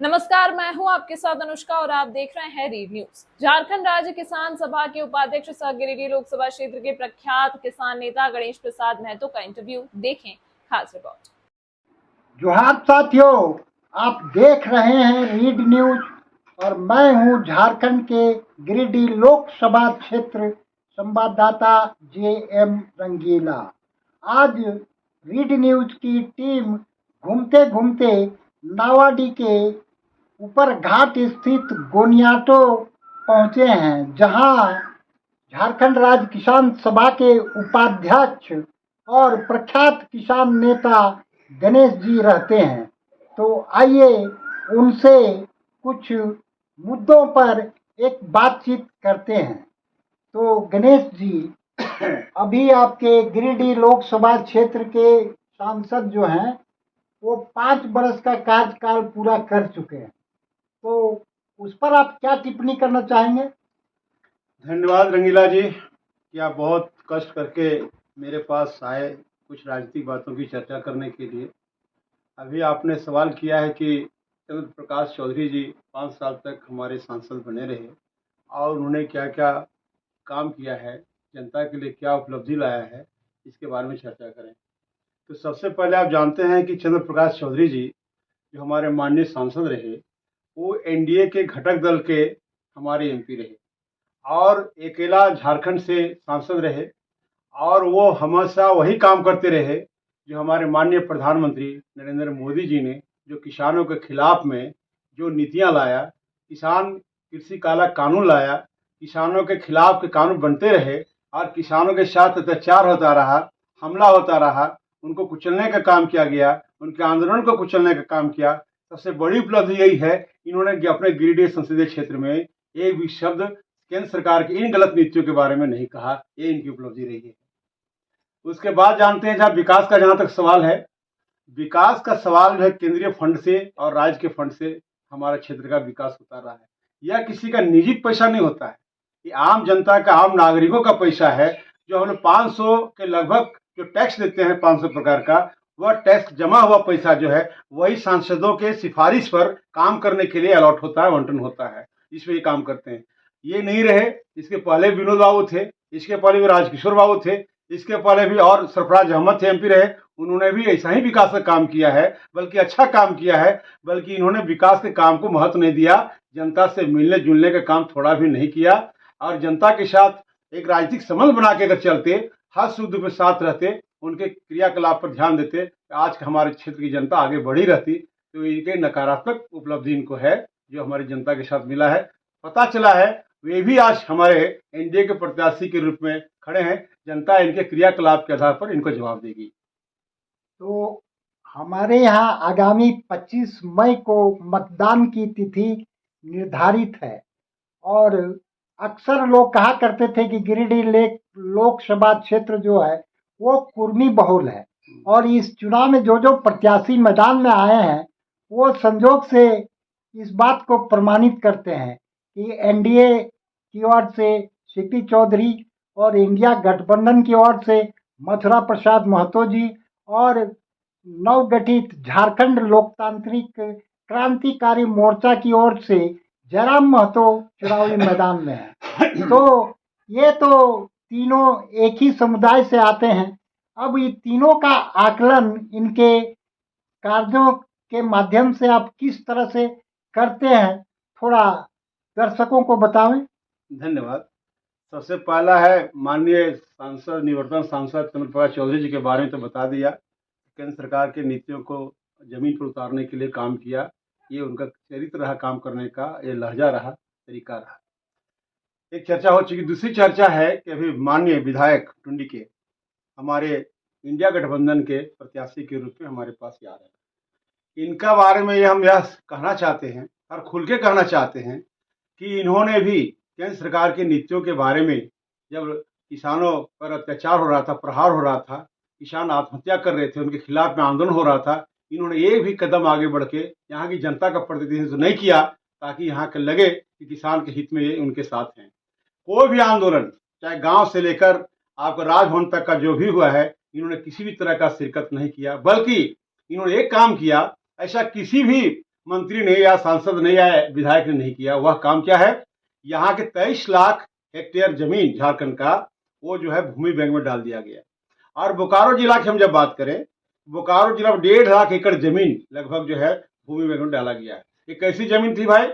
नमस्कार, मैं हूं आपके साथ अनुष्का और आप देख रहे हैं रीड न्यूज। झारखंड राज्य किसान सभा के उपाध्यक्ष सह गिरिडीह लोकसभा क्षेत्र के प्रख्यात किसान नेता गणेश प्रसाद महतो का इंटरव्यू देखें खास रिपोर्ट। जोहार साथियों, आप देख रहे हैं रीड न्यूज और मैं हूं झारखंड के गिरिडीह लोकसभा क्षेत्र संवाददाता JM रंगीला। आज रीड न्यूज की टीम घूमते घूमते नावाडी के ऊपर घाट स्थित गोनियाटो पहुंचे हैं, जहां झारखंड राज्य किसान सभा के उपाध्यक्ष और प्रख्यात किसान नेता गणेश जी रहते हैं। तो आइए उनसे कुछ मुद्दों पर एक बातचीत करते हैं। तो गणेश जी, अभी आपके गिरिडीह लोकसभा क्षेत्र के सांसद जो हैं वो 5 वर्ष का कार्यकाल पूरा कर चुके हैं, तो उस पर आप क्या टिप्पणी करना चाहेंगे? धन्यवाद रंगीला जी कि आप बहुत कष्ट करके मेरे पास आए कुछ राजनीतिक बातों की चर्चा करने के लिए। अभी आपने सवाल किया है कि चंद्र प्रकाश चौधरी जी 5 साल तक हमारे सांसद बने रहे और उन्होंने क्या क्या काम किया है, जनता के लिए क्या उपलब्धि लाया है, इसके बारे में चर्चा करें। तो सबसे पहले आप जानते हैं कि चंद्र प्रकाश चौधरी जी जो हमारे माननीय सांसद रहे, वो NDA के घटक दल के हमारे MP रहे और अकेला झारखंड से सांसद रहे और वो हमेशा वही काम करते रहे जो हमारे माननीय प्रधानमंत्री नरेंद्र मोदी जी ने जो किसानों के खिलाफ में जो नीतियां लाया, किसान कृषि काला कानून लाया, किसानों के खिलाफ के कानून बनते रहे और किसानों के साथ अत्याचार होता रहा, हमला होता रहा, उनको कुचलने का काम किया गया, उनके आंदोलन को कुचलने का काम किया। सबसे बड़ी उपलब्धि यही है, इन्होंने अपने गिरिडीह संसदीय क्षेत्र में एक भी शब्द केंद्र सरकार की इन गलत नीतियों के बारे में नहीं कहा। ये इनकी उपलब्धि रही है। उसके बाद जानते हैं, जहाँ विकास का जहाँ तक सवाल है, विकास का सवाल जो है केंद्रीय फंड से और राज्य के फंड से हमारे क्षेत्र का विकास होता रहा है। यह किसी का निजी पैसा नहीं होता है, ये आम जनता का, आम नागरिकों का पैसा है। जो हम लोग 500 के लगभग जो टैक्स देते हैं, 500 प्रकार का, वह टैक्स जमा हुआ पैसा जो है वही सांसदों के सिफारिश पर काम करने के लिए अलॉट होता है, आवंटन होता है, इसमें ये काम करते हैं। ये नहीं रहे, इसके पहले विनोद बाबू थे, इसके पहले भी राजकिशोर बाबू थे, इसके पहले भी और सरफराज अहमद थे, MP रहे, उन्होंने भी ऐसा ही विकास का काम किया है, बल्कि अच्छा काम किया है। बल्कि इन्होंने विकास के काम को महत्व नहीं दिया, जनता से मिलने जुलने का काम थोड़ा भी नहीं किया और जनता के साथ एक राजनीतिक संबंध बना के अगर चलते, हर सुख दुख में साथ रहते, उनके क्रियाकलाप पर ध्यान देते, आज हमारे क्षेत्र की जनता आगे बढ़ी रहती। तो इनके नकारात्मक उपलब्धि इनको है जो हमारी जनता के साथ मिला है। पता चला है वे भी आज हमारे NDA के प्रत्याशी के रूप में खड़े हैं। जनता इनके क्रियाकलाप के आधार पर इनको जवाब देगी। तो हमारे यहाँ आगामी 25 मई को मतदान की तिथि निर्धारित है और अक्सर लोग कहा करते थे कि गिरिडीह लोकसभा क्षेत्र जो है वो कुर्मी बहुल है और इस चुनाव में जो जो प्रत्याशी मैदान में आए हैं वो संजोग से इस बात को प्रमाणित करते हैं कि NDA की ओर से CP चौधरी और इंडिया गठबंधन की ओर से मथुरा प्रसाद महतो जी और नवगठित झारखंड लोकतांत्रिक क्रांतिकारी मोर्चा की ओर से जयराम महतो चुनावी मैदान में है। तो ये तो तीनों एक ही समुदाय से आते हैं। अब ये तीनों का आकलन इनके कार्यों के माध्यम से आप किस तरह से करते हैं, थोड़ा दर्शकों को बतावें। धन्यवाद। सबसे पहला है माननीय सांसद, निवर्तमान सांसद चंद्र प्रकाश चौधरी जी के बारे में तो बता दिया। केंद्र सरकार के नीतियों को जमीन पर उतारने के लिए काम किया, ये उनका चरित्र रहा काम करने का, ये लहजा रहा, तरीका रहा। एक चर्चा हो चुकी। दूसरी चर्चा है कि अभी माननीय विधायक टुंडी के हमारे इंडिया गठबंधन के प्रत्याशी के रूप में हमारे पास आ रहे हैं। इनका बारे में हम यह कहना चाहते हैं और खुल के कहना चाहते हैं कि इन्होंने भी केंद्र सरकार की नीतियों के बारे में, जब किसानों पर अत्याचार हो रहा था, प्रहार हो रहा था, किसान आत्महत्या कर रहे थे, उनके खिलाफ में आंदोलन हो रहा था, इन्होंने एक भी कदम आगे बढ़ के यहाँ की जनता का प्रतिनिधित्व नहीं किया ताकि यहाँ के लगे कि किसान के हित में ये उनके साथ हैं। कोई भी आंदोलन, चाहे गांव से लेकर आपका राजभवन तक का जो भी हुआ है, इन्होंने किसी भी तरह का शिरकत नहीं किया, बल्कि इन्होंने एक काम किया, ऐसा किसी भी मंत्री ने या सांसद ने या विधायक ने नहीं किया। वह काम क्या है, यहाँ के 23 लाख हेक्टेयर जमीन झारखंड का वो जो है भूमि बैंक में डाल दिया गया। और बोकारो जिला की हम जब बात करें, बोकारो जिला में 1.5 लाख एकड़ जमीन लगभग जो है भूमि बैंक में डाला गया है। ये कैसी जमीन थी भाई,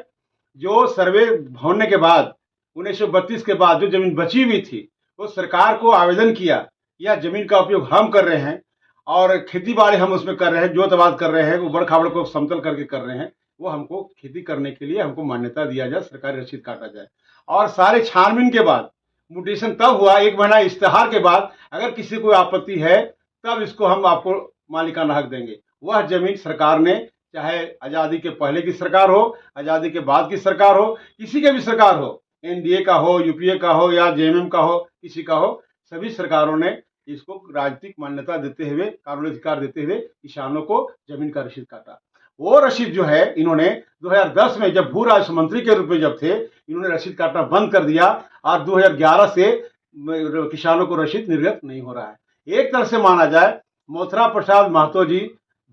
जो सर्वे होने के बाद 1932 के बाद जो जमीन बची हुई थी, वो सरकार को आवेदन किया, यह जमीन का उपयोग हम कर रहे हैं और खेती बाड़ी हम उसमें कर रहे हैं, जोतवाद कर रहे हैं, उबड़ खाबड़ को समतल करके कर रहे हैं, वो हमको खेती करने के लिए हमको मान्यता दिया जाए, सरकारी रसीद काटा जाए। और सारे छानबीन के बाद म्यूटेशन तब हुआ, 1 महीना इश्तेहार के बाद, अगर किसी को आपत्ति है तब इसको हम आपको मालिकाना हक देंगे। वह जमीन सरकार ने, चाहे आज़ादी के पहले की सरकार हो, आज़ादी के बाद की सरकार हो, किसी के भी सरकार हो, एनडीए का हो, यूपीए का हो या जेएमएम का हो, किसी का हो, सभी सरकारों ने इसको राजनीतिक मान्यता देते हुए, कानूनी अधिकार देते हुए किसानों को जमीन का रसीद काटा। वो रसीद जो है इन्होंने 2010 में जब भू राजस्व मंत्री के रूप में जब थे, इन्होंने रसीद काटना बंद कर दिया और 2011 से किसानों को रसीद निर्गत नहीं हो रहा है। एक तरह से माना जाए, मोथरा प्रसाद महतो जी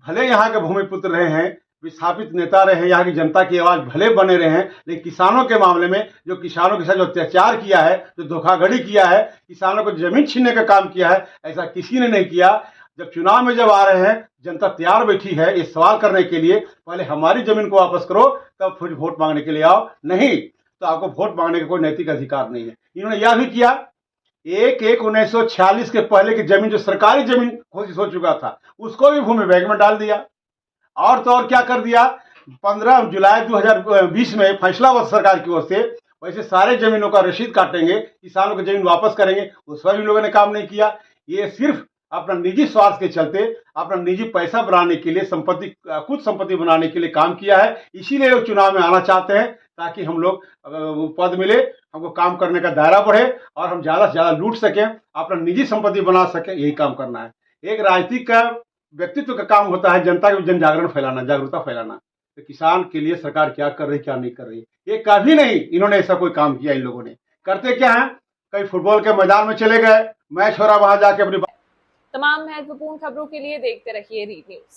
भले यहाँ के भूमिपुत्र रहे हैं, विस्थापित नेता रहे हैं, यहाँ की जनता की आवाज भले बने रहे हैं, लेकिन किसानों के मामले में जो किसानों के साथ जो अत्याचार किया है, जो धोखाधड़ी किया है, किसानों को जमीन छीनने का काम किया है, ऐसा किसी ने नहीं किया। जब चुनाव में जब आ रहे हैं, जनता तैयार बैठी है ये सवाल करने के लिए, पहले हमारी जमीन को वापस करो तब फिर वोट मांगने के लिए आओ, नहीं तो आपको वोट मांगने का कोई नैतिक अधिकार नहीं है। इन्होंने यह भी किया, 1/1/1946 के पहले की जमीन जो सरकारी जमीन घोषित हो चुका था, उसको भी भूमि बैंक में डाल दिया। और तो और क्या कर दिया, 15 जुलाई 2020 में फैसला हुआ सरकार की ओर से, वैसे सारे जमीनों का रसीद काटेंगे, किसानों की जमीन वापस करेंगे, उस पर भी लोगों ने काम नहीं किया। ये सिर्फ अपना निजी स्वार्थ के चलते, अपना निजी पैसा बनाने के लिए, संपत्ति, कुछ संपत्ति बनाने के लिए काम किया है। इसीलिए लोग चुनाव में आना चाहते हैं, ताकि हम लोग पद मिले, हमको काम करने का दायरा बढ़े और हम ज्यादा से ज्यादा लूट सकें, अपना निजी संपत्ति बना सकें, यही काम करना है। एक राजनीतिक का व्यक्तित्व का काम होता है जनता के जन जागरण फैलाना, जागरूकता फैलाना। तो किसान के लिए सरकार क्या कर रही, क्या नहीं कर रही, ये कभी नहीं इन्होंने ऐसा कोई काम किया। इन लोगों ने करते क्या है, कहीं फुटबॉल के मैदान में चले गए, मैच हो रहा, वहां जाके अपनी तमाम महत्वपूर्ण खबरों के लिए देखते रहिए रीड न्यूज।